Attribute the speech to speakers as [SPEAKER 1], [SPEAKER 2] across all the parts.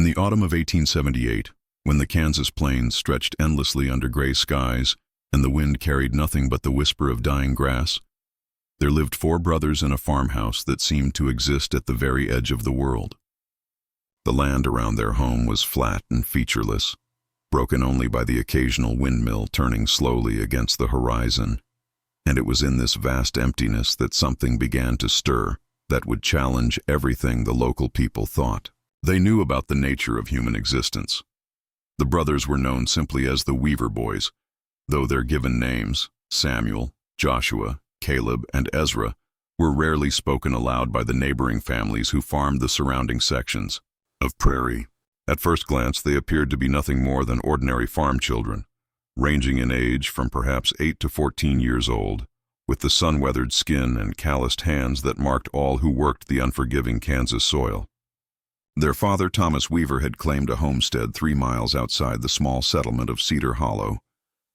[SPEAKER 1] the autumn of 1878, when the Kansas plains stretched endlessly under gray skies and the wind carried nothing but the whisper of dying grass, there lived 4 brothers in a farmhouse that seemed to exist at the very edge of the world. The land around their home was flat and featureless, broken only by the occasional windmill turning slowly against the horizon, and it was in this vast emptiness that something began to stir that would challenge everything the local people thought. They knew about the nature of human existence. The brothers were known simply as the Weaver Boys, though their given names, Samuel, Joshua, Caleb, and Ezra, were rarely spoken aloud by the neighboring families who farmed the surrounding sections of prairie. At first glance, they appeared to be nothing more than ordinary farm children, ranging in age from perhaps 8 to 14 years old, with the sun-weathered skin and calloused hands that marked all who worked the unforgiving Kansas soil. Their father, Thomas Weaver, had claimed a homestead 3 miles outside the small settlement of Cedar Hollow,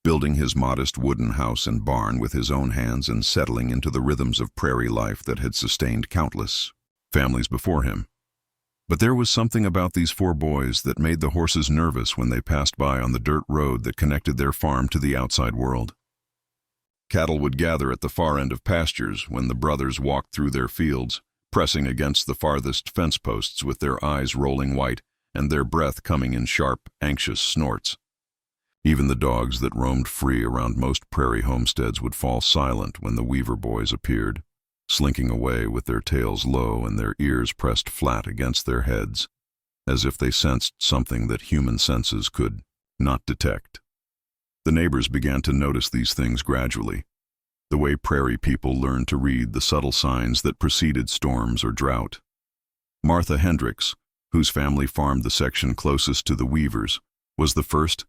[SPEAKER 1] building his modest wooden house and barn with his own hands and settling into the rhythms of prairie life that had sustained countless families before him. But there was something about these 4 boys that made the horses nervous when they passed by on the dirt road that connected their farm to the outside world. Cattle would gather at the far end of pastures when the brothers walked through their fields, pressing against the farthest fence posts with their eyes rolling white and their breath coming in sharp, anxious snorts. Even the dogs that roamed free around most prairie homesteads would fall silent when the Weaver Boys appeared, slinking away with their tails low and their ears pressed flat against their heads, as if they sensed something that human senses could not detect. The neighbors began to notice these things gradually, the way prairie people learned to read the subtle signs that preceded storms or drought. Martha Hendricks, whose family farmed the section closest to the Weavers, was the first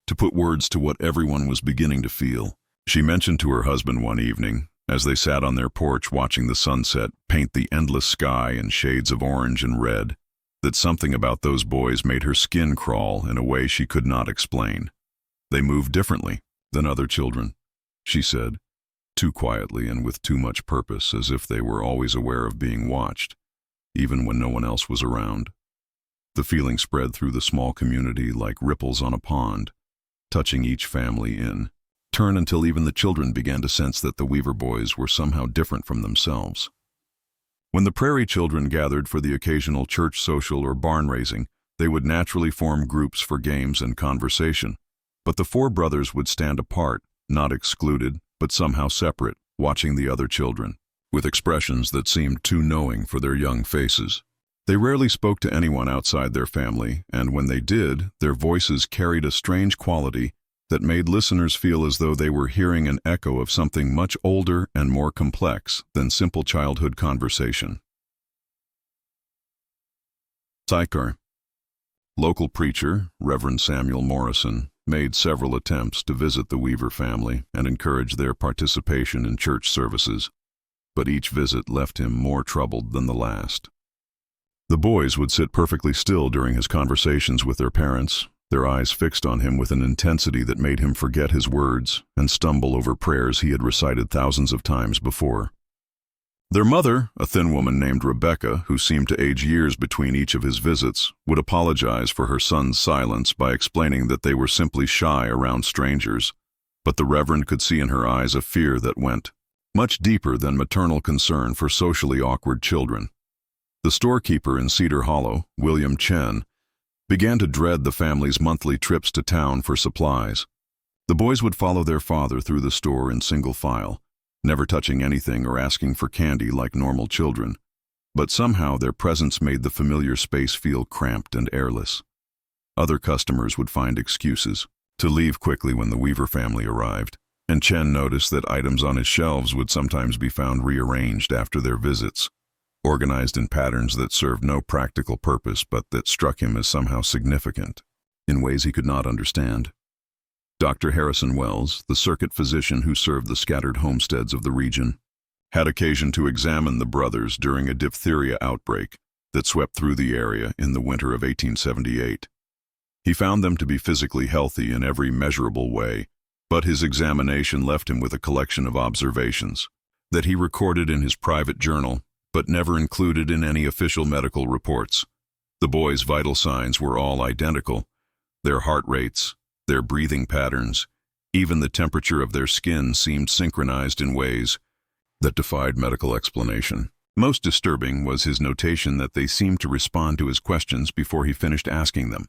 [SPEAKER 1] to put words to what everyone was beginning to feel. She mentioned to her husband one evening, as they sat on their porch watching the sunset paint the endless sky in shades of orange and red, that something about those boys made her skin crawl in a way she could not explain. They moved differently than other children, she said, too quietly and with too much purpose, as if they were always aware of being watched, even when no one else was around. The feeling spread through the small community like ripples on a pond, touching each family in turn until even the children began to sense that the Weaver Boys were somehow different from themselves. When the prairie children gathered for the occasional church social or barn raising, they would naturally form groups for games and conversation, but the 4 brothers would stand apart, not excluded, but somehow separate, watching the other children, with expressions that seemed too knowing for their young faces. They rarely spoke to anyone outside their family, and when they did, their voices carried a strange quality that made listeners feel as though they were hearing an echo of something much older and more complex than simple childhood conversation. Sychar. Local preacher, Reverend Samuel Morrison, made several attempts to visit the Weaver family and encourage their participation in church services, but each visit left him more troubled than the last. The boys would sit perfectly still during his conversations with their parents, their eyes fixed on him with an intensity that made him forget his words and stumble over prayers he had recited thousands of times before. Their mother, a thin woman named Rebecca, who seemed to age years between each of his visits, would apologize for her son's silence by explaining that they were simply shy around strangers, but the Reverend could see in her eyes a fear that went much deeper than maternal concern for socially awkward children. The storekeeper in Cedar Hollow, William Chen, began to dread the family's monthly trips to town for supplies. The boys would follow their father through the store in single file, never touching anything or asking for candy like normal children, but somehow their presence made the familiar space feel cramped and airless. Other customers would find excuses to leave quickly when the Weaver family arrived, and Chen noticed that items on his shelves would sometimes be found rearranged after their visits, organized in patterns that served no practical purpose but that struck him as somehow significant, in ways he could not understand. Dr. Harrison Wells, the circuit physician who served the scattered homesteads of the region, had occasion to examine the brothers during a diphtheria outbreak that swept through the area in the winter of 1878. He found them to be physically healthy in every measurable way, but his examination left him with a collection of observations that he recorded in his private journal, but never included in any official medical reports. The boys' vital signs were all identical: their heart rates, their breathing patterns, even the temperature of their skin seemed synchronized in ways that defied medical explanation. Most disturbing was his notation that they seemed to respond to his questions before he finished asking them,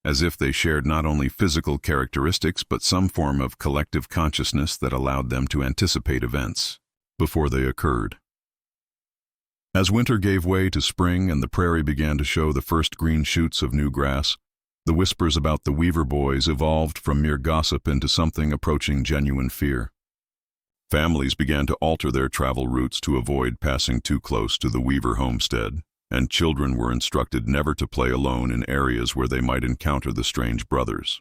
[SPEAKER 1] as if they shared not only physical characteristics but some form of collective consciousness that allowed them to anticipate events before they occurred. As winter gave way to spring and the prairie began to show the first green shoots of new grass, the whispers about the Weaver boys evolved from mere gossip into something approaching genuine fear. Families began to alter their travel routes to avoid passing too close to the Weaver homestead, and children were instructed never to play alone in areas where they might encounter the strange brothers.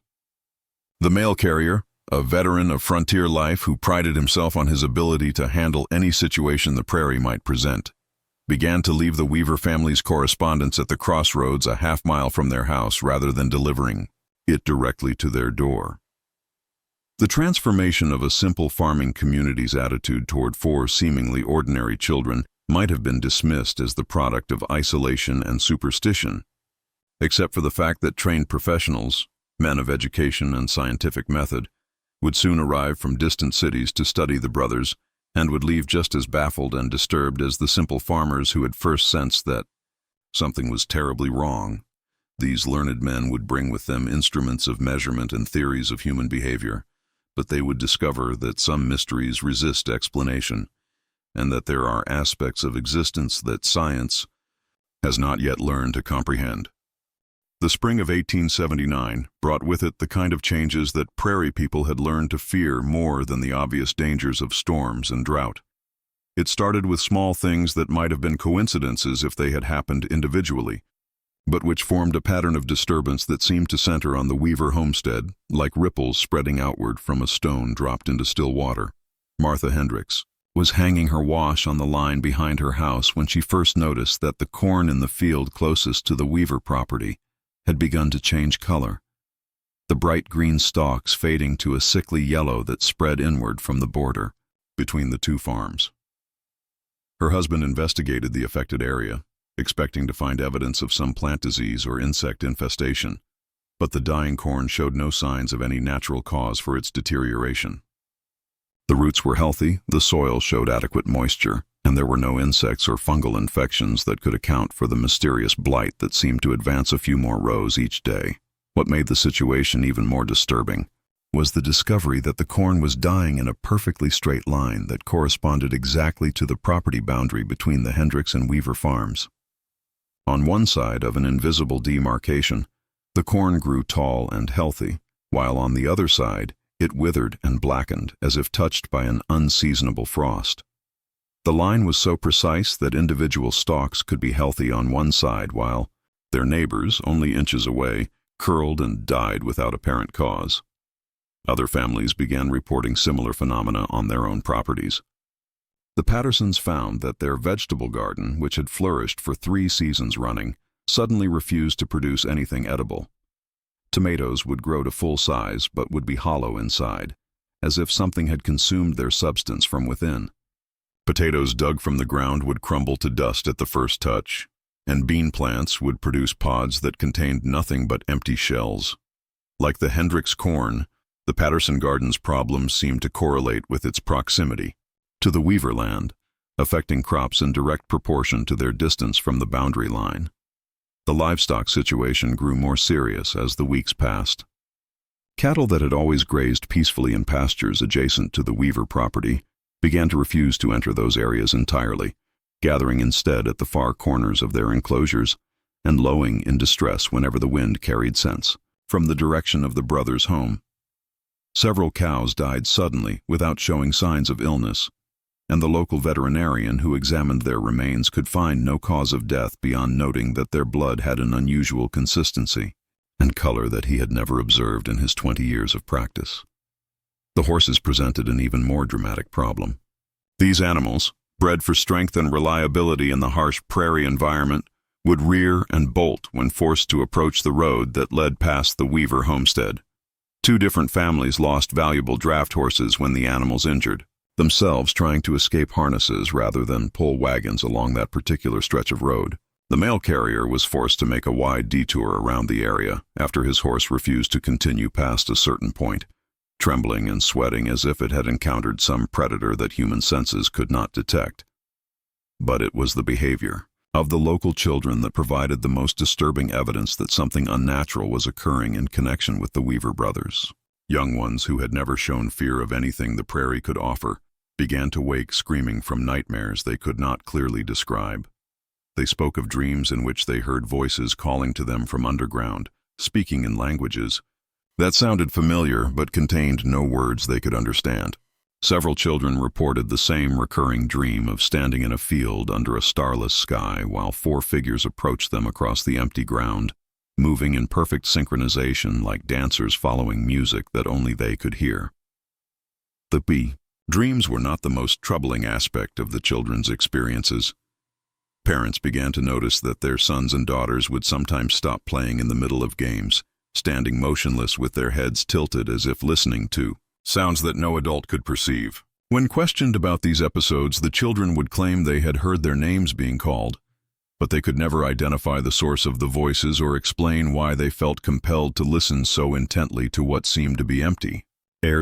[SPEAKER 1] The mail carrier, a veteran of frontier life who prided himself on his ability to handle any situation the prairie might present, began to leave the Weaver family's correspondence at the crossroads a half-mile from their house rather than delivering it directly to their door. The transformation of a simple farming community's attitude toward four seemingly ordinary children might have been dismissed as the product of isolation and superstition, except for the fact that trained professionals, men of education and scientific method, would soon arrive from distant cities to study the brothers and would leave just as baffled and disturbed as the simple farmers who had first sensed that something was terribly wrong. These learned men would bring with them instruments of measurement and theories of human behavior, but they would discover that some mysteries resist explanation, and that there are aspects of existence that science has not yet learned to comprehend. The spring of 1879 brought with it the kind of changes that prairie people had learned to fear more than the obvious dangers of storms and drought. It started with small things that might have been coincidences if they had happened individually, but which formed a pattern of disturbance that seemed to center on the Weaver homestead, like ripples spreading outward from a stone dropped into still water. Martha Hendricks was hanging her wash on the line behind her house when she first noticed that the corn in the field closest to the Weaver property had begun to change color, the bright green stalks fading to a sickly yellow that spread inward from the border between the two farms. Her husband investigated the affected area, expecting to find evidence of some plant disease or insect infestation, but the dying corn showed no signs of any natural cause for its deterioration. The roots were healthy, the soil showed adequate moisture, and there were no insects or fungal infections that could account for the mysterious blight that seemed to advance a few more rows each day. What made the situation even more disturbing was the discovery that the corn was dying in a perfectly straight line that corresponded exactly to the property boundary between the Hendricks and Weaver farms. On one side of an invisible demarcation, the corn grew tall and healthy, while on the other side, it withered and blackened as if touched by an unseasonable frost. The line was so precise that individual stalks could be healthy on one side while their neighbors, only inches away, curled and died without apparent cause. Other families began reporting similar phenomena on their own properties. The Pattersons found that their vegetable garden, which had flourished for 3 seasons running, suddenly refused to produce anything edible. Tomatoes would grow to full size but would be hollow inside, as if something had consumed their substance from within. Potatoes dug from the ground would crumble to dust at the first touch, and bean plants would produce pods that contained nothing but empty shells. Like the Hendricks corn, the Patterson garden's problems seemed to correlate with its proximity to the Weaver land, affecting crops in direct proportion to their distance from the boundary line. The livestock situation grew more serious as the weeks passed. Cattle that had always grazed peacefully in pastures adjacent to the Weaver property began to refuse to enter those areas entirely, gathering instead at the far corners of their enclosures and lowing in distress whenever the wind carried scents from the direction of the brothers' home. Several cows died suddenly without showing signs of illness, and the local veterinarian who examined their remains could find no cause of death beyond noting that their blood had an unusual consistency and color that he had never observed in his 20 years of practice. The horses presented an even more dramatic problem. These animals, bred for strength and reliability in the harsh prairie environment, would rear and bolt when forced to approach the road that led past the Weaver homestead. 2 different families lost valuable draft horses when the animals injured, themselves trying to escape harnesses rather than pull wagons along that particular stretch of road. The mail carrier was forced to make a wide detour around the area after his horse refused to continue past a certain point, trembling and sweating as if it had encountered some predator that human senses could not detect. But it was the behavior of the local children that provided the most disturbing evidence that something unnatural was occurring in connection with the Weaver brothers. Young ones who had never shown fear of anything the prairie could offer began to wake screaming from nightmares they could not clearly describe. They spoke of dreams in which they heard voices calling to them from underground, speaking in languages that sounded familiar but contained no words they could understand. Several children reported the same recurring dream of standing in a field under a starless sky while 4 figures approached them across the empty ground, moving in perfect synchronization like dancers following music that only they could hear. The dreams were not the most troubling aspect of the children's experiences. Parents began to notice that their sons and daughters would sometimes stop playing in the middle of games, standing motionless with their heads tilted as if listening to sounds that no adult could perceive. When questioned about these episodes, the children would claim they had heard their names being called, but they could never identify the source of the voices or explain why they felt compelled to listen so intently to what seemed to be empty.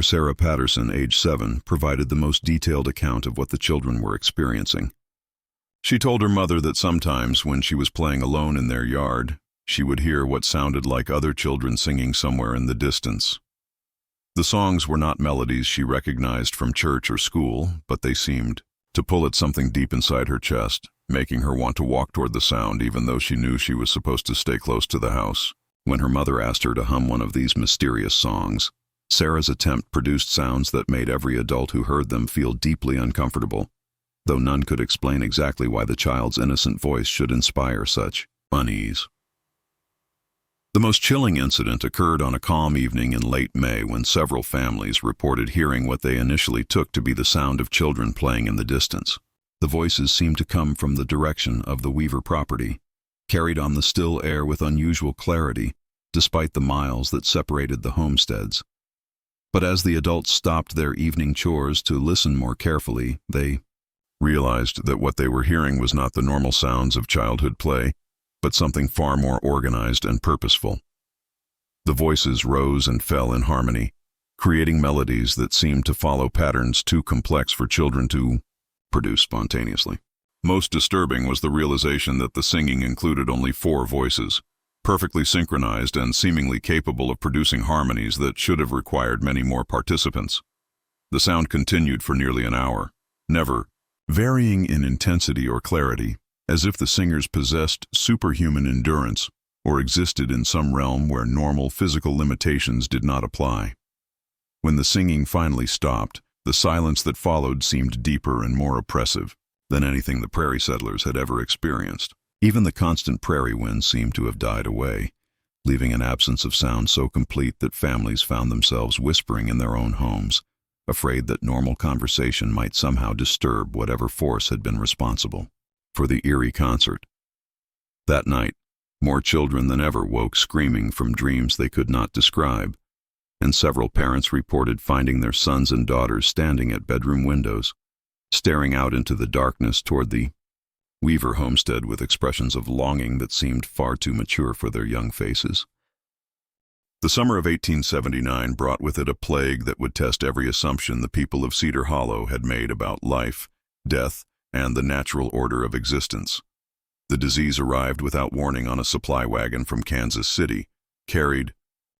[SPEAKER 1] Sarah Patterson, age 7, provided the most detailed account of what the children were experiencing. She told her mother that sometimes, when she was playing alone in their yard, she would hear what sounded like other children singing somewhere in the distance. The songs were not melodies she recognized from church or school, but they seemed to pull at something deep inside her chest, making her want to walk toward the sound even though she knew she was supposed to stay close to the house. When her mother asked her to hum one of these mysterious songs, Sarah's attempt produced sounds that made every adult who heard them feel deeply uncomfortable, though none could explain exactly why the child's innocent voice should inspire such unease. The most chilling incident occurred on a calm evening in late May when several families reported hearing what they initially took to be the sound of children playing in the distance. The voices seemed to come from the direction of the Weaver property, carried on the still air with unusual clarity, despite the miles that separated the homesteads. But as the adults stopped their evening chores to listen more carefully, they realized that what they were hearing was not the normal sounds of childhood play, but something far more organized and purposeful. The voices rose and fell in harmony, creating melodies that seemed to follow patterns too complex for children to produce spontaneously. Most disturbing was the realization that the singing included only 4 voices, perfectly synchronized and seemingly capable of producing harmonies that should have required many more participants. The sound continued for nearly an hour, never varying in intensity or clarity, as if the singers possessed superhuman endurance or existed in some realm where normal physical limitations did not apply. When the singing finally stopped, the silence that followed seemed deeper and more oppressive than anything the prairie settlers had ever experienced. Even the constant prairie wind seemed to have died away, leaving an absence of sound so complete that families found themselves whispering in their own homes, afraid that normal conversation might somehow disturb whatever force had been responsible for the eerie concert. That night, more children than ever woke screaming from dreams they could not describe, and several parents reported finding their sons and daughters standing at bedroom windows, staring out into the darkness toward the Weaver homestead with expressions of longing that seemed far too mature for their young faces. The summer of 1879 brought with it a plague that would test every assumption the people of Cedar Hollow had made about life, death, and the natural order of existence. The disease arrived without warning on a supply wagon from Kansas City, carried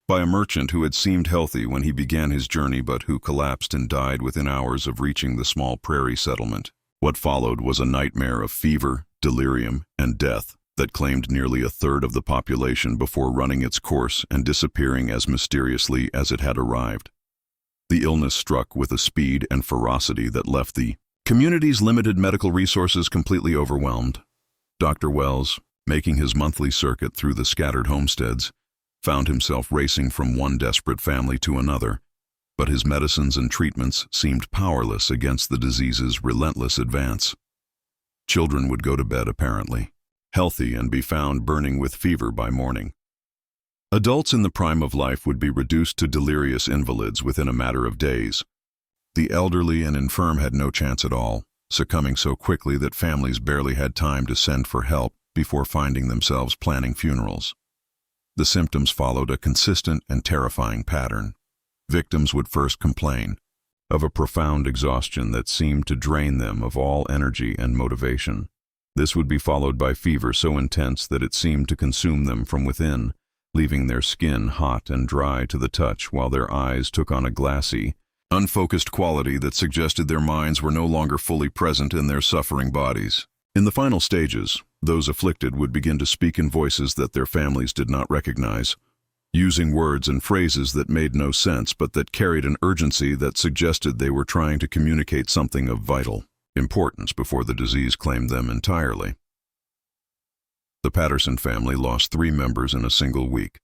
[SPEAKER 1] by a merchant who had seemed healthy when he began his journey but who collapsed and died within hours of reaching the small prairie settlement. What followed was a nightmare of fever, delirium, and death that claimed nearly a third of the population before running its course and disappearing as mysteriously as it had arrived. The illness struck with a speed and ferocity that left the community's limited medical resources completely overwhelmed. Dr. Wells, making his monthly circuit through the scattered homesteads, found himself racing from one desperate family to another, but his medicines and treatments seemed powerless against the disease's relentless advance. Children would go to bed apparently healthy and be found burning with fever by morning. Adults in the prime of life would be reduced to delirious invalids within a matter of days. The elderly and infirm had no chance at all, succumbing so quickly that families barely had time to send for help before finding themselves planning funerals. The symptoms followed a consistent and terrifying pattern. Victims would first complain of a profound exhaustion that seemed to drain them of all energy and motivation. This would be followed by fever so intense that it seemed to consume them from within, leaving their skin hot and dry to the touch while their eyes took on a glassy, unfocused quality that suggested their minds were no longer fully present in their suffering bodies. In the final stages, those afflicted would begin to speak in voices that their families did not recognize, using words and phrases that made no sense but that carried an urgency that suggested they were trying to communicate something of vital importance before the disease claimed them entirely. The Patterson family lost 3 members in a single week.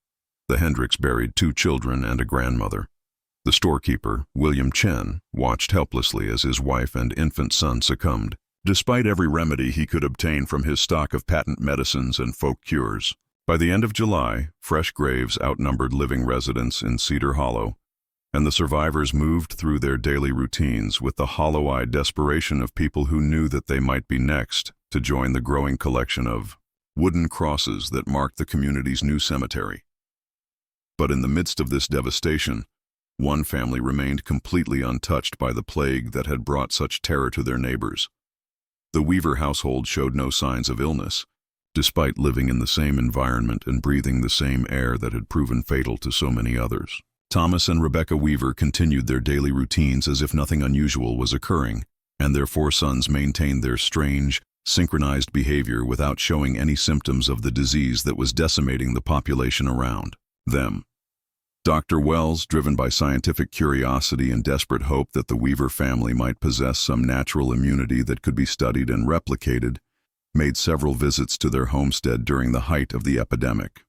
[SPEAKER 1] The Hendricks buried 2 children and a grandmother. The storekeeper, William Chen, watched helplessly as his wife and infant son succumbed, despite every remedy he could obtain from his stock of patent medicines and folk cures. By the end of July, fresh graves outnumbered living residents in Cedar Hollow, and the survivors moved through their daily routines with the hollow-eyed desperation of people who knew that they might be next to join the growing collection of wooden crosses that marked the community's new cemetery. But in the midst of this devastation, one family remained completely untouched by the plague that had brought such terror to their neighbors. The Weaver household showed no signs of illness, despite living in the same environment and breathing the same air that had proven fatal to so many others. Thomas and Rebecca Weaver continued their daily routines as if nothing unusual was occurring, and their 4 sons maintained their strange, synchronized behavior without showing any symptoms of the disease that was decimating the population around them. Dr. Wells, driven by scientific curiosity and desperate hope that the Weaver family might possess some natural immunity that could be studied and replicated, made several visits to their homestead during the height of the epidemic.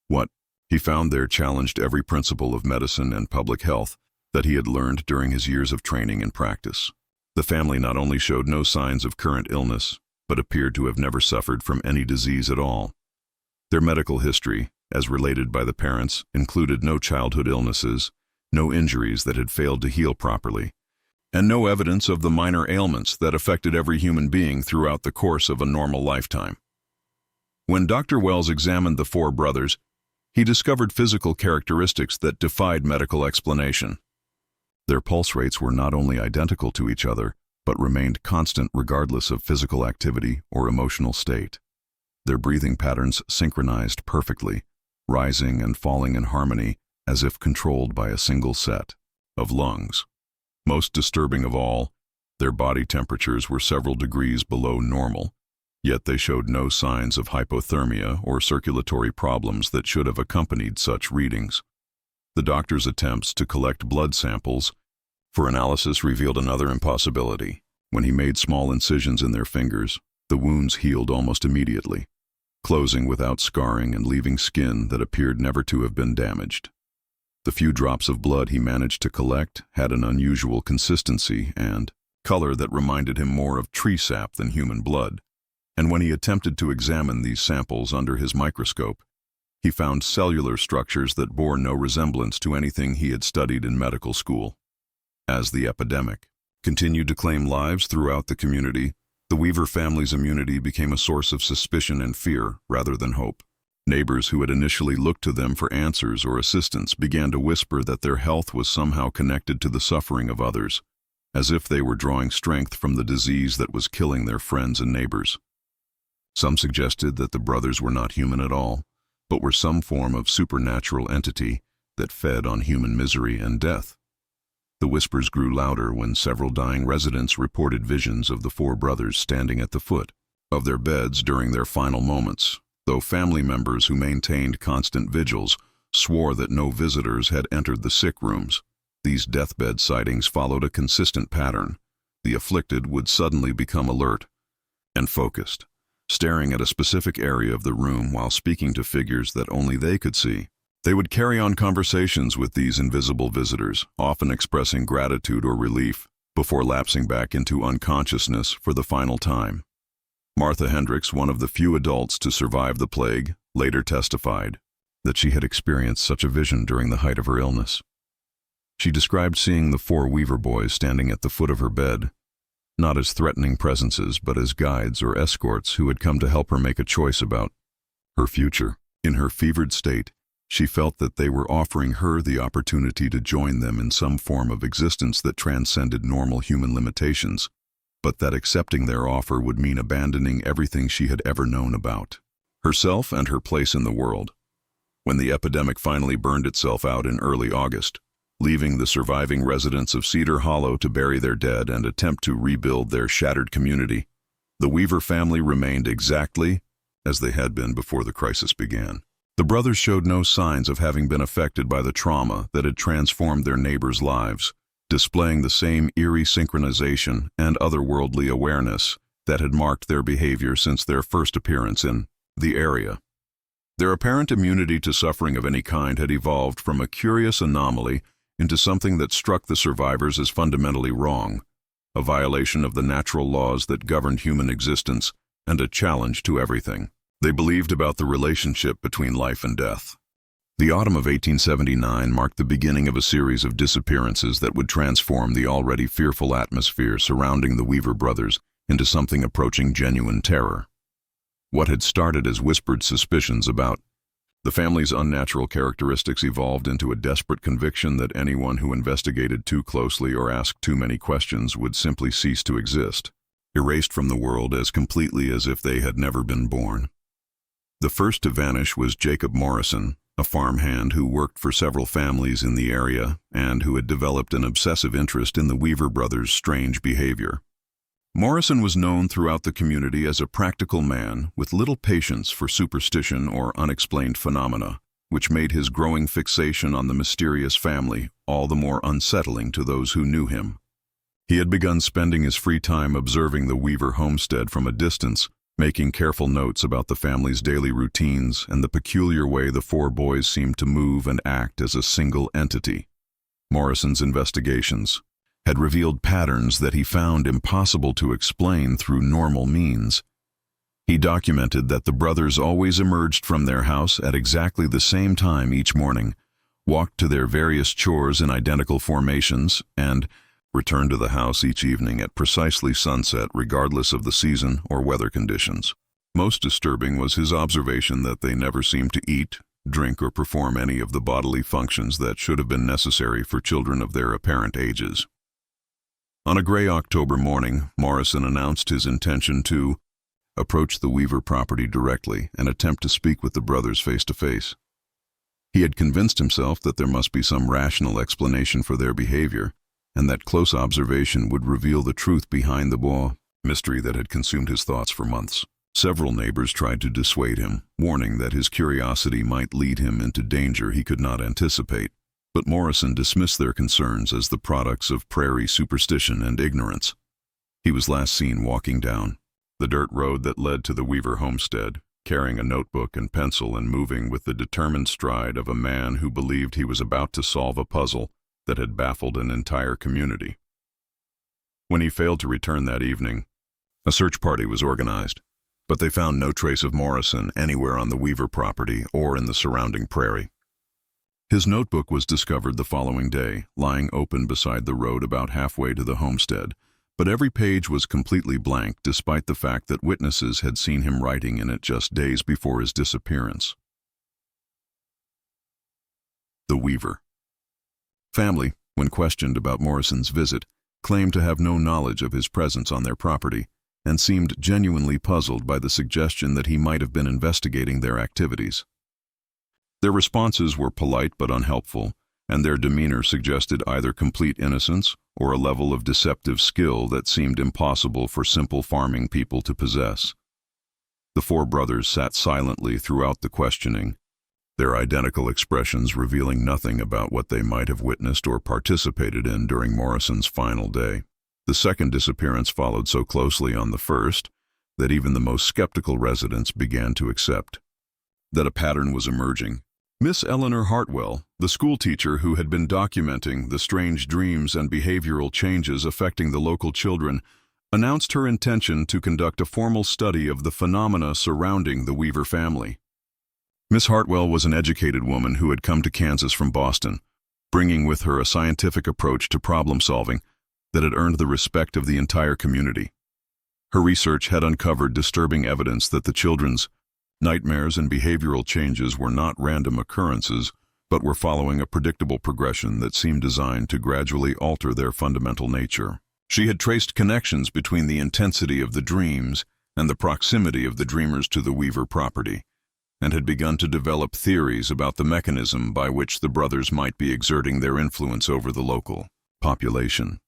[SPEAKER 1] What he found there challenged every principle of medicine and public health that he had learned during his years of training and practice. The family not only showed no signs of current illness, but appeared to have never suffered from any disease at all. Their medical history, as related by the parents, included no childhood illnesses, no injuries that had failed to heal properly, and no evidence of the minor ailments that affected every human being throughout the course of a normal lifetime. When Dr. Wells examined the 4 brothers, he discovered physical characteristics that defied medical explanation. Their pulse rates were not only identical to each other, but remained constant regardless of physical activity or emotional state. Their breathing patterns synchronized perfectly, rising and falling in harmony as if controlled by a single set of lungs. Most disturbing of all, their body temperatures were several degrees below normal, yet they showed no signs of hypothermia or circulatory problems that should have accompanied such readings. The doctor's attempts to collect blood samples for analysis revealed another impossibility. When he made small incisions in their fingers, the wounds healed almost immediately, closing without scarring and leaving skin that appeared never to have been damaged. The few drops of blood he managed to collect had an unusual consistency and color that reminded him more of tree sap than human blood, and when he attempted to examine these samples under his microscope, he found cellular structures that bore no resemblance to anything he had studied in medical school. As the epidemic continued to claim lives throughout the community, the Weaver family's immunity became a source of suspicion and fear rather than hope. Neighbors who had initially looked to them for answers or assistance began to whisper that their health was somehow connected to the suffering of others, as if they were drawing strength from the disease that was killing their friends and neighbors. Some suggested that the brothers were not human at all, but were some form of supernatural entity that fed on human misery and death. The whispers grew louder when several dying residents reported visions of the 4 brothers standing at the foot of their beds during their final moments, though family members who maintained constant vigils swore that no visitors had entered the sick rooms. These deathbed sightings followed a consistent pattern. The afflicted would suddenly become alert and focused, staring at a specific area of the room while speaking to figures that only they could see. They would carry on conversations with these invisible visitors, often expressing gratitude or relief, before lapsing back into unconsciousness for the final time. Martha Hendricks, one of the few adults to survive the plague, later testified that she had experienced such a vision during the height of her illness. She described seeing the 4 Weaver boys standing at the foot of her bed, not as threatening presences but as guides or escorts who had come to help her make a choice about her future. In her fevered state, she felt that they were offering her the opportunity to join them in some form of existence that transcended normal human limitations, but that accepting their offer would mean abandoning everything she had ever known about herself and her place in the world. When the epidemic finally burned itself out in early August, leaving the surviving residents of Cedar Hollow to bury their dead and attempt to rebuild their shattered community, the Weaver family remained exactly as they had been before the crisis began. The brothers showed no signs of having been affected by the trauma that had transformed their neighbors' lives, displaying the same eerie synchronization and otherworldly awareness that had marked their behavior since their first appearance in the area. Their apparent immunity to suffering of any kind had evolved from a curious anomaly into something that struck the survivors as fundamentally wrong, a violation of the natural laws that governed human existence and a challenge to everything they believed about the relationship between life and death. The autumn of 1879 marked the beginning of a series of disappearances that would transform the already fearful atmosphere surrounding the Weaver brothers into something approaching genuine terror. What had started as whispered suspicions about the family's unnatural characteristics evolved into a desperate conviction that anyone who investigated too closely or asked too many questions would simply cease to exist, erased from the world as completely as if they had never been born. The first to vanish was Jacob Morrison, a farmhand who worked for several families in the area and who had developed an obsessive interest in the Weaver brothers' strange behavior. Morrison was known throughout the community as a practical man with little patience for superstition or unexplained phenomena, which made his growing fixation on the mysterious family all the more unsettling to those who knew him. He had begun spending his free time observing the Weaver homestead from a distance, making careful notes about the family's daily routines and the peculiar way the four boys seemed to move and act as a single entity. Morrison's investigations had revealed patterns that he found impossible to explain through normal means. He documented that the brothers always emerged from their house at exactly the same time each morning, walked to their various chores in identical formations, and returned to the house each evening at precisely sunset regardless of the season or weather conditions. Most disturbing was his observation that they never seemed to eat, drink, or perform any of the bodily functions that should have been necessary for children of their apparent ages. On a gray October morning, Morrison announced his intention to approach the Weaver property directly and attempt to speak with the brothers face to face. He had convinced himself that there must be some rational explanation for their behavior, and that close observation would reveal the truth behind the mystery that had consumed his thoughts for months. Several neighbors tried to dissuade him, warning that his curiosity might lead him into danger he could not anticipate. But Morrison dismissed their concerns as the products of prairie superstition and ignorance. He was last seen walking down the dirt road that led to the Weaver homestead, carrying a notebook and pencil and moving with the determined stride of a man who believed he was about to solve a puzzle that had baffled an entire community. When he failed to return that evening, a search party was organized, but they found no trace of Morrison anywhere on the Weaver property or in the surrounding prairie. His notebook was discovered the following day, lying open beside the road about halfway to the homestead, but every page was completely blank despite the fact that witnesses had seen him writing in it just days before his disappearance. The Weaver family, when questioned about Morrison's visit, claimed to have no knowledge of his presence on their property and seemed genuinely puzzled by the suggestion that he might have been investigating their activities. Their responses were polite but unhelpful, and their demeanor suggested either complete innocence or a level of deceptive skill that seemed impossible for simple farming people to possess. The four brothers sat silently throughout the questioning, their identical expressions revealing nothing about what they might have witnessed or participated in during Morrison's final day. The second disappearance followed so closely on the first that even the most skeptical residents began to accept that a pattern was emerging. Miss Eleanor Hartwell, the schoolteacher who had been documenting the strange dreams and behavioral changes affecting the local children, announced her intention to conduct a formal study of the phenomena surrounding the Weaver family. Miss Hartwell was an educated woman who had come to Kansas from Boston, bringing with her a scientific approach to problem solving that had earned the respect of the entire community. Her research had uncovered disturbing evidence that the children's nightmares and behavioral changes were not random occurrences, but were following a predictable progression that seemed designed to gradually alter their fundamental nature. She had traced connections between the intensity of the dreams and the proximity of the dreamers to the Weaver property, and had begun to develop theories about the mechanism by which the brothers might be exerting their influence over the local population.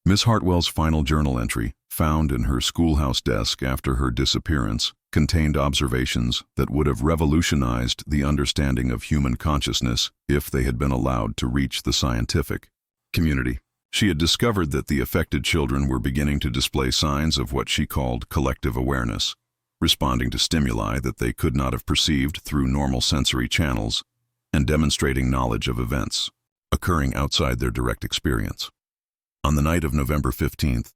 [SPEAKER 1] Miss Hartwell's final journal entry, found in her schoolhouse desk after her disappearance, contained observations that would have revolutionized the understanding of human consciousness if they had been allowed to reach the scientific community. She had discovered that the affected children were beginning to display signs of what she called collective awareness, responding to stimuli that they could not have perceived through normal sensory channels, and demonstrating knowledge of events occurring outside their direct experience. On the night of November 15th,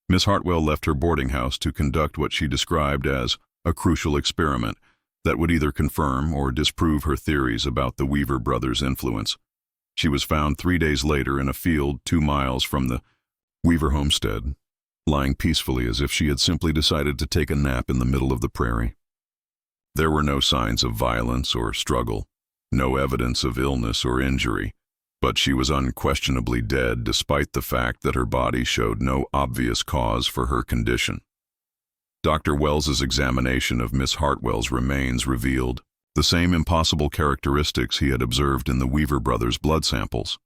[SPEAKER 1] Miss Hartwell left her boarding house to conduct what she described as a crucial experiment that would either confirm or disprove her theories about the Weaver brothers' influence. She was found 3 days later in a field 2 miles from the Weaver homestead, lying peacefully as if she had simply decided to take a nap in the middle of the prairie. There were no signs of violence or struggle, no evidence of illness or injury, but she was unquestionably dead despite the fact that her body showed no obvious cause for her condition. Dr. Wells's examination of Miss Hartwell's remains revealed the same impossible characteristics he had observed in the Weaver brothers' blood samples.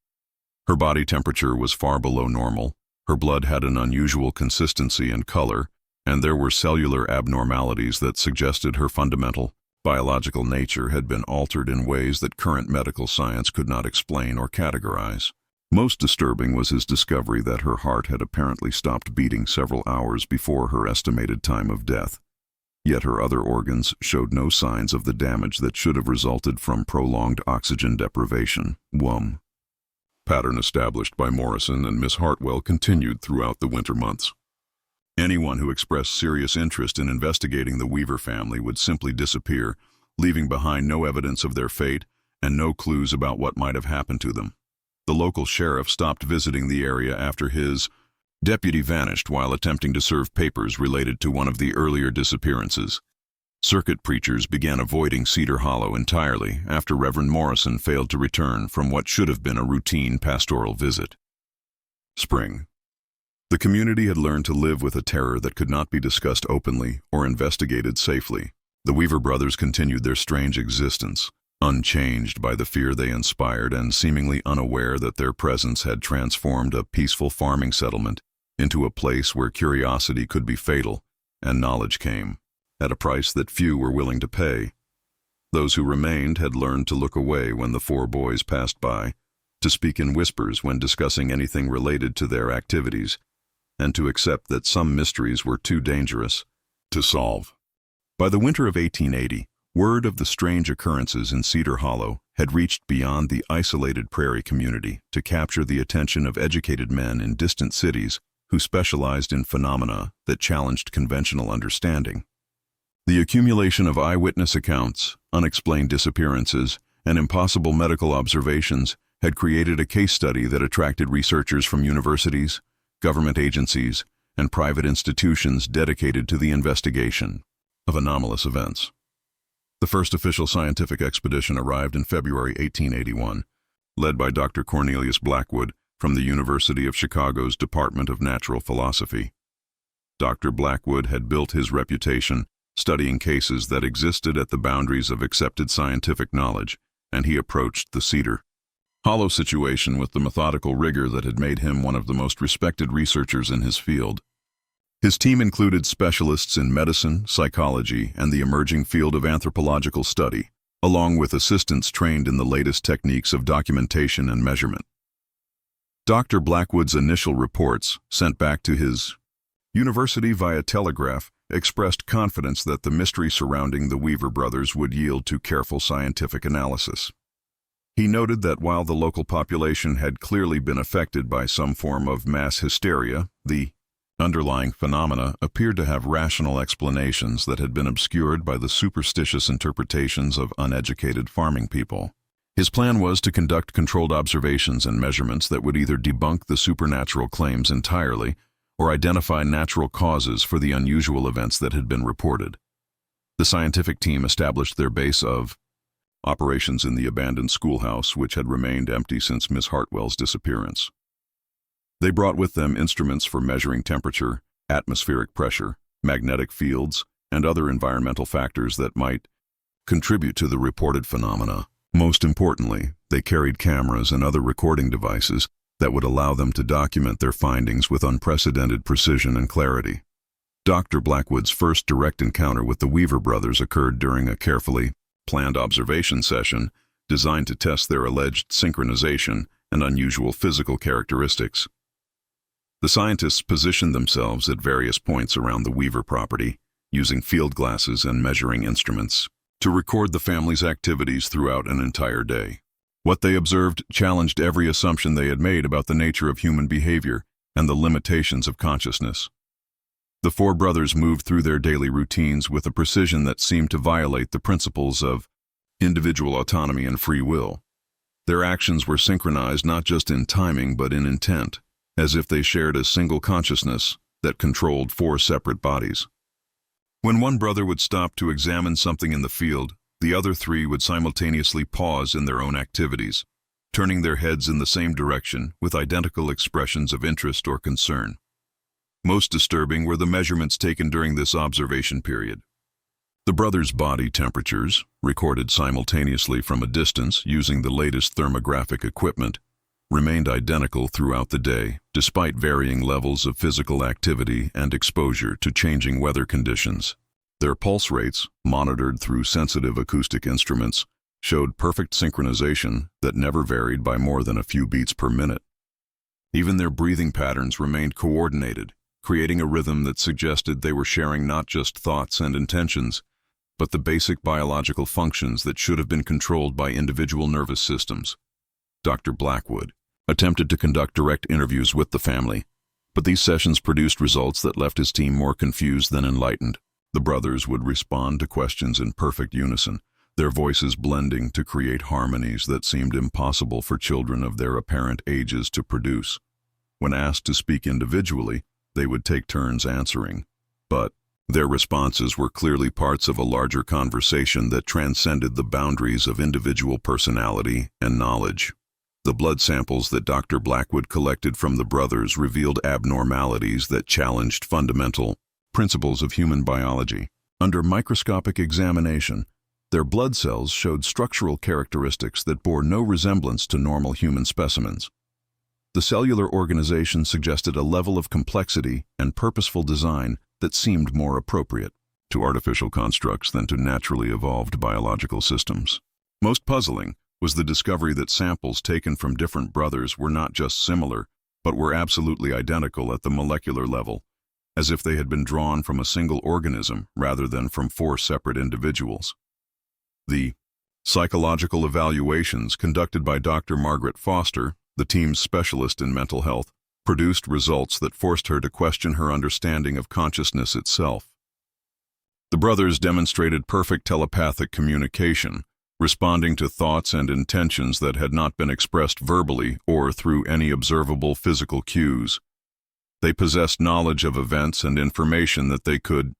[SPEAKER 1] Her body temperature was far below normal, her blood had an unusual consistency and color, and there were cellular abnormalities that suggested her fundamental biological nature had been altered in ways that current medical science could not explain or categorize. Most disturbing was his discovery that her heart had apparently stopped beating several hours before her estimated time of death. Yet her other organs showed no signs of the damage that should have resulted from prolonged oxygen deprivation. WUM. Pattern established by Morrison and Miss Hartwell continued throughout the winter months. Anyone who expressed serious interest in investigating the Weaver family would simply disappear, leaving behind no evidence of their fate and no clues about what might have happened to them. The local sheriff stopped visiting the area after his deputy vanished while attempting to serve papers related to one of the earlier disappearances. Circuit preachers began avoiding Cedar Hollow entirely after Reverend Morrison failed to return from what should have been a routine pastoral visit. Spring. The community had learned to live with a terror that could not be discussed openly or investigated safely. The Weaver brothers continued their strange existence, unchanged by the fear they inspired and seemingly unaware that their presence had transformed a peaceful farming settlement into a place where curiosity could be fatal and knowledge came, at a price that few were willing to pay. Those who remained had learned to look away when the 4 boys passed by, to speak in whispers when discussing anything related to their activities, and to accept that some mysteries were too dangerous to solve. By the winter of 1880, word of the strange occurrences in Cedar Hollow had reached beyond the isolated prairie community to capture the attention of educated men in distant cities who specialized in phenomena that challenged conventional understanding. The accumulation of eyewitness accounts, unexplained disappearances, and impossible medical observations had created a case study that attracted researchers from universities, government agencies, and private institutions dedicated to the investigation of anomalous events. The first official scientific expedition arrived in February 1881, led by Dr. Cornelius Blackwood from the University of Chicago's Department of Natural Philosophy. Dr. Blackwood had built his reputation studying cases that existed at the boundaries of accepted scientific knowledge, and he approached the Cedar Hollow situation with the methodical rigor that had made him one of the most respected researchers in his field. His team included specialists in medicine, psychology, and the emerging field of anthropological study, along with assistants trained in the latest techniques of documentation and measurement. Dr. Blackwood's initial reports, sent back to his university via telegraph, expressed confidence that the mystery surrounding the Weaver brothers would yield to careful scientific analysis. He noted that while the local population had clearly been affected by some form of mass hysteria, the underlying phenomena appeared to have rational explanations that had been obscured by the superstitious interpretations of uneducated farming people. His plan was to conduct controlled observations and measurements that would either debunk the supernatural claims entirely or identify natural causes for the unusual events that had been reported. The scientific team established their base of operations in the abandoned schoolhouse, which had remained empty since Miss Hartwell's disappearance. They brought with them instruments for measuring temperature, atmospheric pressure, magnetic fields, and other environmental factors that might contribute to the reported phenomena. Most importantly, they carried cameras and other recording devices that would allow them to document their findings with unprecedented precision and clarity. Dr. Blackwood's first direct encounter with the Weaver brothers occurred during a carefully planned observation session designed to test their alleged synchronization and unusual physical characteristics. The scientists positioned themselves at various points around the Weaver property, using field glasses and measuring instruments to record the family's activities throughout an entire day. What they observed challenged every assumption they had made about the nature of human behavior and the limitations of consciousness. The four brothers moved through their daily routines with a precision that seemed to violate the principles of individual autonomy and free will. Their actions were synchronized not just in timing but in intent, as if they shared a single consciousness that controlled four separate bodies. When one brother would stop to examine something in the field, the other three would simultaneously pause in their own activities, turning their heads in the same direction with identical expressions of interest or concern. Most disturbing were the measurements taken during this observation period. The brothers' body temperatures, recorded simultaneously from a distance using the latest thermographic equipment, remained identical throughout the day, despite varying levels of physical activity and exposure to changing weather conditions. Their pulse rates, monitored through sensitive acoustic instruments, showed perfect synchronization that never varied by more than a few beats per minute. Even their breathing patterns remained coordinated, creating a rhythm that suggested they were sharing not just thoughts and intentions, but the basic biological functions that should have been controlled by individual nervous systems. Dr. Blackwood attempted to conduct direct interviews with the family, but these sessions produced results that left his team more confused than enlightened. The brothers would respond to questions in perfect unison, their voices blending to create harmonies that seemed impossible for children of their apparent ages to produce. When asked to speak individually, they would take turns answering, but their responses were clearly parts of a larger conversation that transcended the boundaries of individual personality and knowledge. The blood samples that Dr. Blackwood collected from the brothers revealed abnormalities that challenged fundamental principles of human biology. Under microscopic examination, their blood cells showed structural characteristics that bore no resemblance to normal human specimens. The cellular organization suggested a level of complexity and purposeful design that seemed more appropriate to artificial constructs than to naturally evolved biological systems. Most puzzling was the discovery that samples taken from different brothers were not just similar, but were absolutely identical at the molecular level, as if they had been drawn from a single organism rather than from four separate individuals. The psychological evaluations conducted by Dr. Margaret Foster, the team's specialist in mental health, produced results that forced her to question her understanding of consciousness itself. The brothers demonstrated perfect telepathic communication, responding to thoughts and intentions that had not been expressed verbally or through any observable physical cues. They possessed knowledge of events and information that they could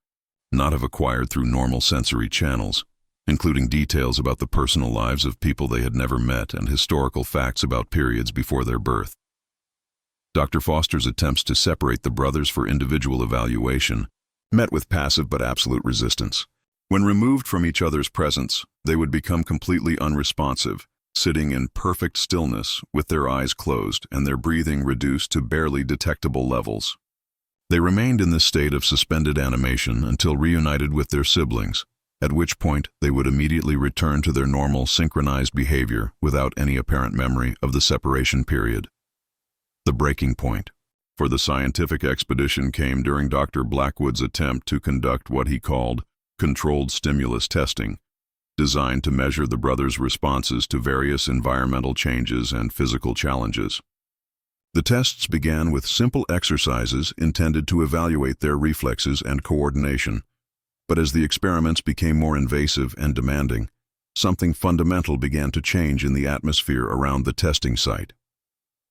[SPEAKER 1] not have acquired through normal sensory channels, including details about the personal lives of people they had never met and historical facts about periods before their birth. Dr. Foster's attempts to separate the brothers for individual evaluation met with passive but absolute resistance. When removed from each other's presence, they would become completely unresponsive, sitting in perfect stillness with their eyes closed and their breathing reduced to barely detectable levels. They remained in this state of suspended animation until reunited with their siblings, at which point they would immediately return to their normal synchronized behavior without any apparent memory of the separation period. The breaking point for the scientific expedition came during Dr. Blackwood's attempt to conduct what he called controlled stimulus testing, designed to measure the brothers' responses to various environmental changes and physical challenges. The tests began with simple exercises intended to evaluate their reflexes and coordination, but as the experiments became more invasive and demanding, something fundamental began to change in the atmosphere around the testing site.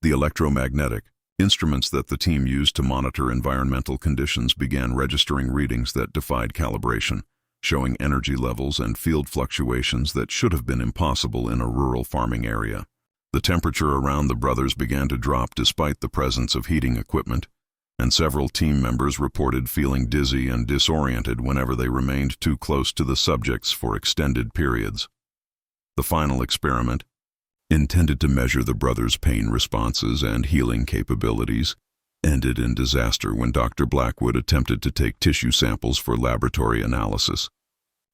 [SPEAKER 1] The electromagnetic instruments that the team used to monitor environmental conditions began registering readings that defied calibration, showing energy levels and field fluctuations that should have been impossible in a rural farming area. The temperature around the brothers began to drop despite the presence of heating equipment, and several team members reported feeling dizzy and disoriented whenever they remained too close to the subjects for extended periods. The final experiment, intended to measure the brothers' pain responses and healing capabilities, ended in disaster when Dr. Blackwood attempted to take tissue samples for laboratory analysis.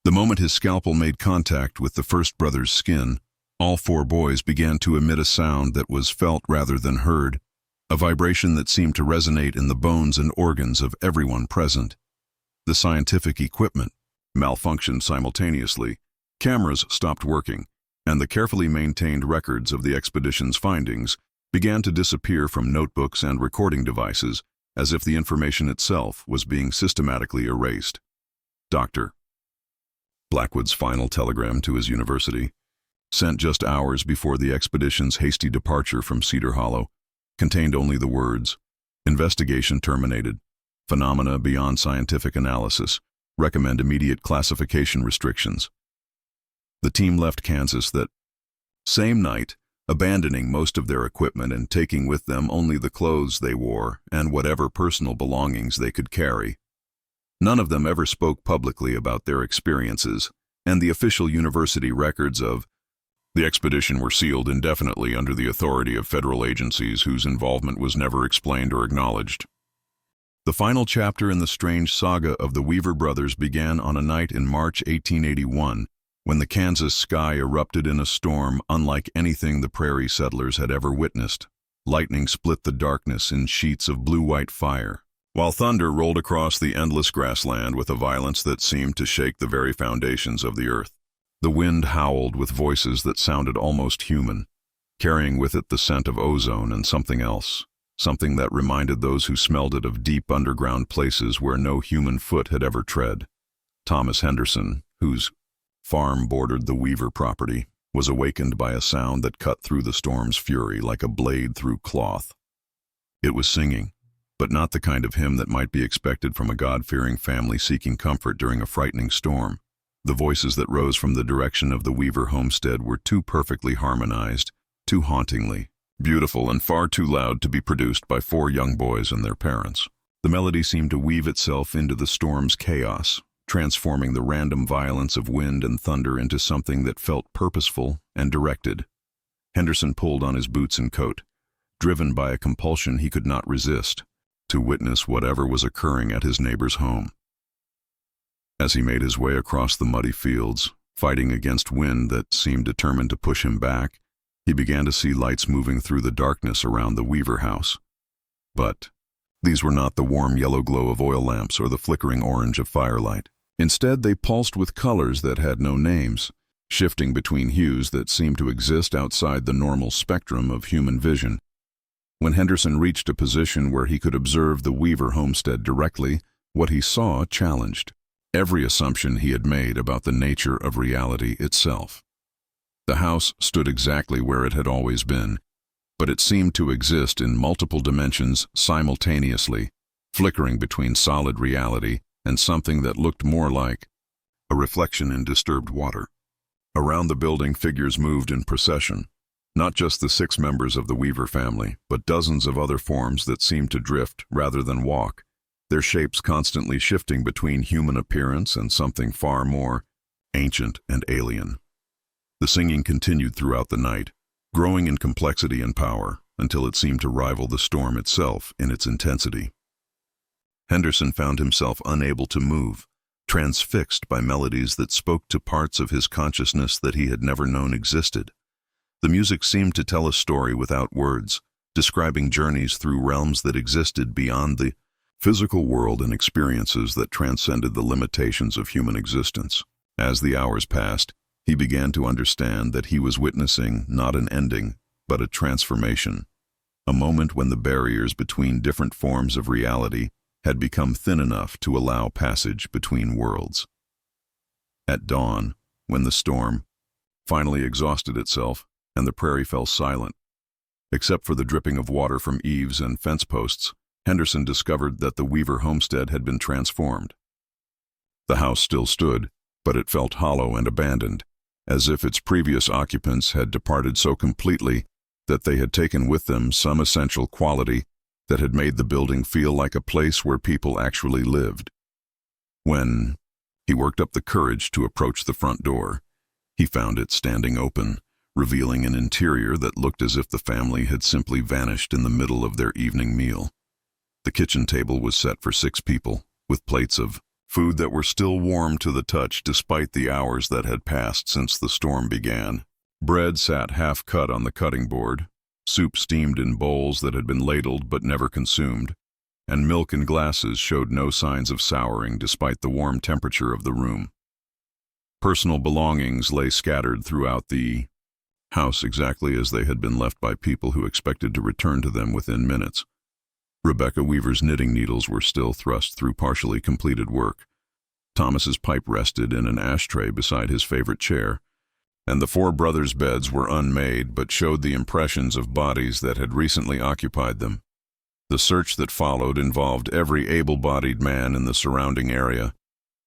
[SPEAKER 1] The moment his scalpel made contact with the first brother's skin, all four boys began to emit a sound that was felt rather than heard, a vibration that seemed to resonate in the bones and organs of everyone present. The scientific equipment malfunctioned simultaneously, cameras stopped working, and the carefully maintained records of the expedition's findings began to disappear from notebooks and recording devices as if the information itself was being systematically erased. Dr. Blackwood's final telegram to his university, sent just hours before the expedition's hasty departure from Cedar Hollow, contained only the words, "Investigation terminated. Phenomena beyond scientific analysis. Recommend immediate classification restrictions." The team left Kansas that same night, abandoning most of their equipment and taking with them only the clothes they wore and whatever personal belongings they could carry. None of them ever spoke publicly about their experiences, and the official university records of the expedition were sealed indefinitely under the authority of federal agencies whose involvement was never explained or acknowledged. The final chapter in the strange saga of the Weaver brothers began on a night in March 1881, when the Kansas sky erupted in a storm unlike anything the prairie settlers had ever witnessed. Lightning split the darkness in sheets of blue-white fire, while thunder rolled across the endless grassland with a violence that seemed to shake the very foundations of the earth. The wind howled with voices that sounded almost human, carrying with it the scent of ozone and something else, something that reminded those who smelled it of deep underground places where no human foot had ever tread. Thomas Henderson, whose farm bordered the Weaver property, was awakened by a sound that cut through the storm's fury like a blade through cloth. It was singing, but not the kind of hymn that might be expected from a God-fearing family seeking comfort during a frightening storm. The voices that rose from the direction of the Weaver homestead were too perfectly harmonized, too hauntingly beautiful, and far too loud to be produced by four young boys and their parents. The melody seemed to weave itself into the storm's chaos, transforming the random violence of wind and thunder into something that felt purposeful and directed. Henderson pulled on his boots and coat, driven by a compulsion he could not resist, to witness whatever was occurring at his neighbor's home. As he made his way across the muddy fields, fighting against wind that seemed determined to push him back, he began to see lights moving through the darkness around the Weaver house. But these were not the warm yellow glow of oil lamps or the flickering orange of firelight. Instead, they pulsed with colors that had no names, shifting between hues that seemed to exist outside the normal spectrum of human vision. When Henderson reached a position where he could observe the Weaver homestead directly, what he saw challenged every assumption he had made about the nature of reality itself. The house stood exactly where it had always been, but it seemed to exist in multiple dimensions simultaneously, flickering between solid reality and something that looked more like a reflection in disturbed water. Around the building, figures moved in procession, not just the 6 members of the Weaver family, but dozens of other forms that seemed to drift rather than walk, their shapes constantly shifting between human appearance and something far more ancient and alien. The singing continued throughout the night, growing in complexity and power until it seemed to rival the storm itself in its intensity. Henderson found himself unable to move, transfixed by melodies that spoke to parts of his consciousness that he had never known existed. The music seemed to tell a story without words, describing journeys through realms that existed beyond the physical world and experiences that transcended the limitations of human existence. As the hours passed, he began to understand that he was witnessing not an ending, but a transformation, a moment when the barriers between different forms of reality had become thin enough to allow passage between worlds. At dawn, when the storm finally exhausted itself, and the prairie fell silent. Except for the dripping of water from eaves and fence posts, Henderson discovered that the Weaver homestead had been transformed. The house still stood, but it felt hollow and abandoned, as if its previous occupants had departed so completely that they had taken with them some essential quality that had made the building feel like a place where people actually lived. When he worked up the courage to approach the front door, he found it standing open, revealing an interior that looked as if the family had simply vanished in the middle of their evening meal. The kitchen table was set for 6 people, with plates of food that were still warm to the touch despite the hours that had passed since the storm began. Bread sat half-cut on the cutting board, soup steamed in bowls that had been ladled but never consumed, and milk in glasses showed no signs of souring despite the warm temperature of the room. Personal belongings lay scattered throughout the house exactly as they had been left by people who expected to return to them within minutes. Rebecca Weaver's knitting needles were still thrust through partially completed work. Thomas's pipe rested in an ashtray beside his favorite chair, and the 4 brothers' beds were unmade but showed the impressions of bodies that had recently occupied them. The search that followed involved every able-bodied man in the surrounding area,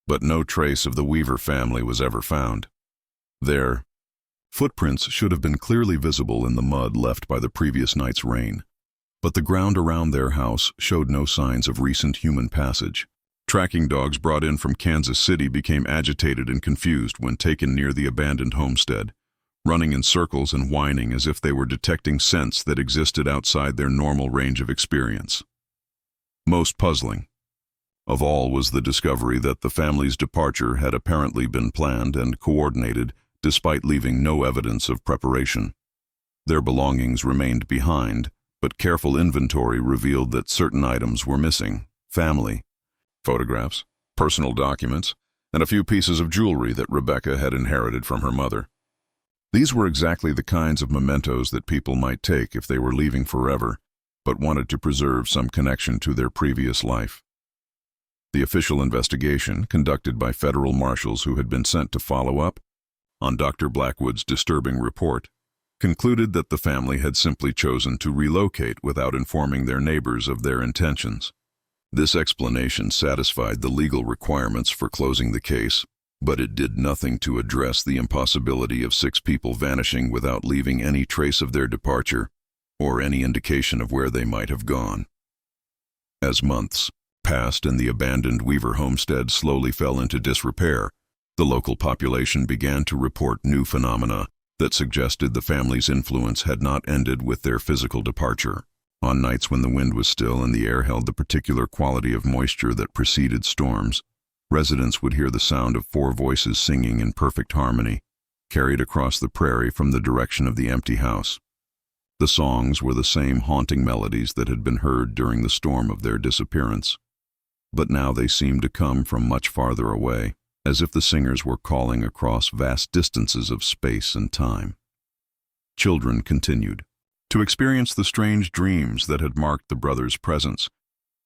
[SPEAKER 1] but no trace of the Weaver family was ever found. Their footprints should have been clearly visible in the mud left by the previous night's rain, but the ground around their house showed no signs of recent human passage. Tracking dogs brought in from Kansas City became agitated and confused when taken near the abandoned homestead, running in circles and whining as if they were detecting scents that existed outside their normal range of experience. Most puzzling of all was the discovery that the family's departure had apparently been planned and coordinated despite leaving no evidence of preparation. Their belongings remained behind, but careful inventory revealed that certain items were missing: family photographs, personal documents, and a few pieces of jewelry that Rebecca had inherited from her mother. These were exactly the kinds of mementos that people might take if they were leaving forever, but wanted to preserve some connection to their previous life. The official investigation, conducted by federal marshals who had been sent to follow up on Dr. Blackwood's disturbing report, concluded that the family had simply chosen to relocate without informing their neighbors of their intentions. This explanation satisfied the legal requirements for closing the case, but it did nothing to address the impossibility of 6 people vanishing without leaving any trace of their departure or any indication of where they might have gone. As months passed and the abandoned Weaver homestead slowly fell into disrepair, the local population began to report new phenomena that suggested the family's influence had not ended with their physical departure. On nights when the wind was still and the air held the particular quality of moisture that preceded storms, residents would hear the sound of 4 voices singing in perfect harmony, carried across the prairie from the direction of the empty house. The songs were the same haunting melodies that had been heard during the storm of their disappearance, but now they seemed to come from much farther away, as if the singers were calling across vast distances of space and time. Children continued to experience the strange dreams that had marked the brothers' presence,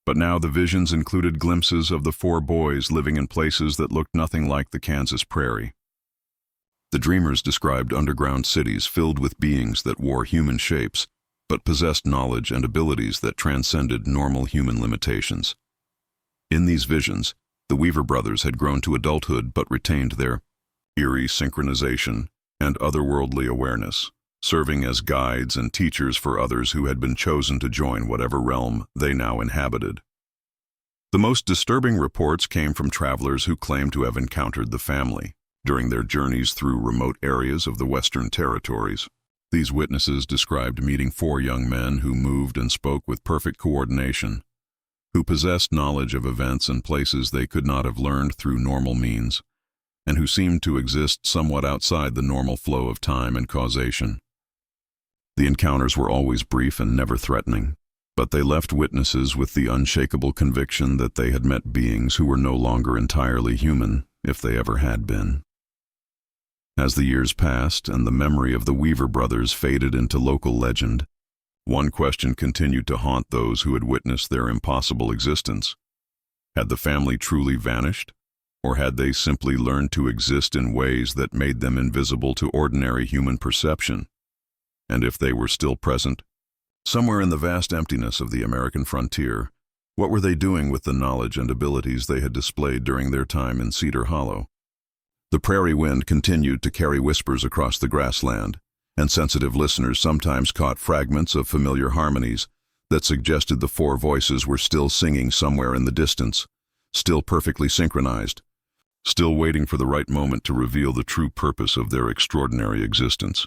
[SPEAKER 1] but now the visions included glimpses of the 4 boys living in places that looked nothing like the Kansas prairie. The dreamers described underground cities filled with beings that wore human shapes, but possessed knowledge and abilities that transcended normal human limitations. In these visions, the Weaver brothers had grown to adulthood but retained their eerie synchronization and otherworldly awareness, serving as guides and teachers for others who had been chosen to join whatever realm they now inhabited. The most disturbing reports came from travelers who claimed to have encountered the family during their journeys through remote areas of the Western Territories. These witnesses described meeting 4 young men who moved and spoke with perfect coordination, who possessed knowledge of events and places they could not have learned through normal means, and who seemed to exist somewhat outside the normal flow of time and causation. The encounters were always brief and never threatening, but they left witnesses with the unshakable conviction that they had met beings who were no longer entirely human, if they ever had been. As the years passed and the memory of the Weaver brothers faded into local legend, one question continued to haunt those who had witnessed their impossible existence. Had the family truly vanished, Or had they simply learned to exist in ways that made them invisible to ordinary human perception? And if they were still present, somewhere in the vast emptiness of the American frontier, what were they doing with the knowledge and abilities they had displayed during their time in Cedar Hollow? The prairie wind continued to carry whispers across the grassland, and sensitive listeners sometimes caught fragments of familiar harmonies that suggested the four voices were still singing somewhere in the distance, still perfectly synchronized, still waiting for the right moment to reveal the true purpose of their extraordinary existence.